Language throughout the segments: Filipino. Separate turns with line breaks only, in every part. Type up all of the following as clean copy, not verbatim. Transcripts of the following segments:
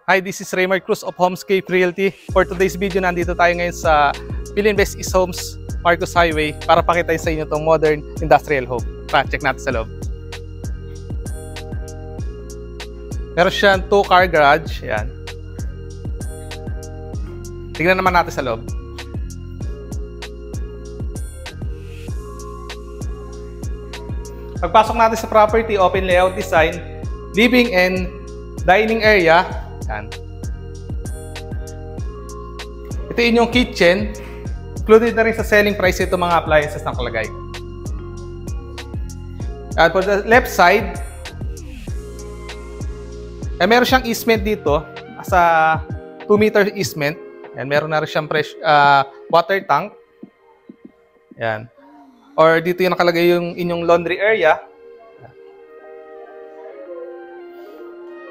Hi, this is Raymar Cruz of Homescape Realty. For today's video, nandito tayo ngayon sa Philinvest East Homes, Marcos Highway para pakita sa inyo itong modern industrial home. Check natin sa loob. Meron siyang 2-car garage. Yan. Tignan naman natin sa loob. Pagpasok natin sa property, open layout design, living and dining area. Yan. Ito yung kitchen. Included na rin sa selling price ito mga appliances na nakalagay. At for the left side, meron siyang easement dito. Sa 2-meter easement. Yan, meron na rin siyang water tank. Yan. Or dito yung nakalagay yung inyong laundry area.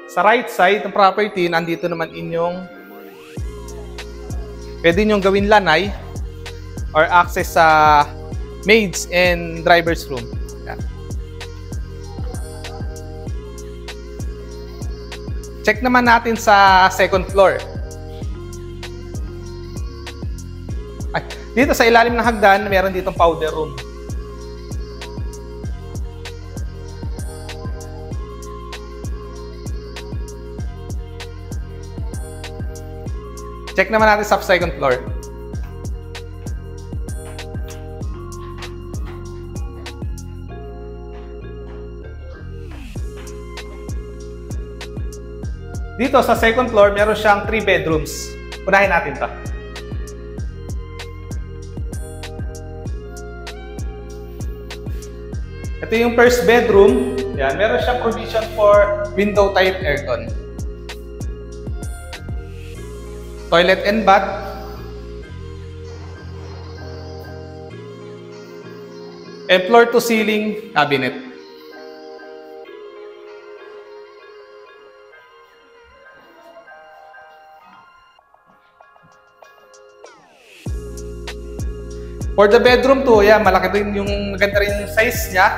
Sa right side ng property, nandito naman inyong pwede nyong gawin lanay or access sa maids and driver's room. Yan. Check naman natin sa second floor. Ay, dito sa ilalim ng hagdan, meron ditong powder room. Check naman natin sa second floor. Dito sa second floor, meron siyang 3 bedrooms. Unahin natin ito. Ito yung first bedroom. Yan, meron siyang provision for window type aircon. Toilet and bath. And floor to ceiling cabinet. For the bedroom 2, yeah, malaki rin yung maganda rin yung size niya.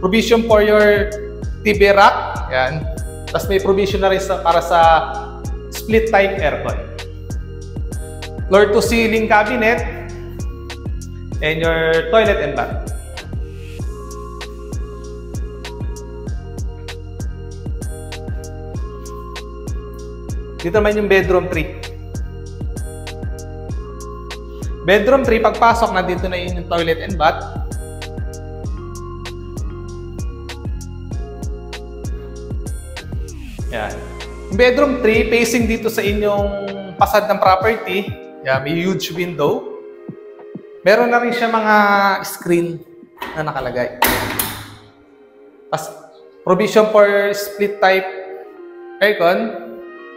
Provision for your TV rack. Yan. Tapos may provision na rin para sa split type aircon. Floor to ceiling cabinet and your toilet and bath. Dito naman yung bedroom 3. Bedroom 3, pagpasok, nandito na yung toilet and bath. Yan. Bedroom 3, facing dito sa inyong pasad ng property. Yeah, may huge window. Meron na rin siya mga screen na nakalagay. As provision for split type aircon,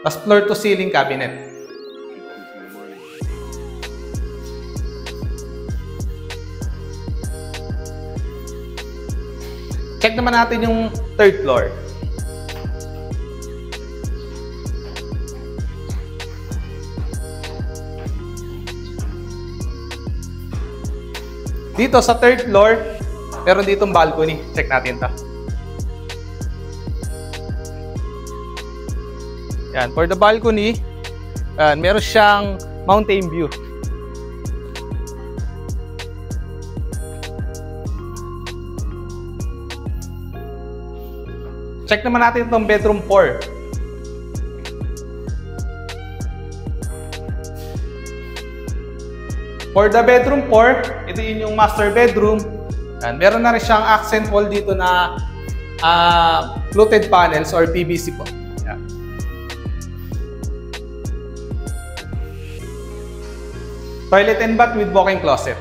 as floor to ceiling cabinet. Check naman natin yung third floor. Dito sa third floor, meron ditong balcony. Check natin ito. Yan, for the balcony, meron siyang mountain view. Check naman natin itong bedroom 4. For the bedroom 4, ito yun yung master bedroom. And meron na rin siyang accent wall dito na fluted panels or PVC po. Yan. Toilet and bath with walk-in closet.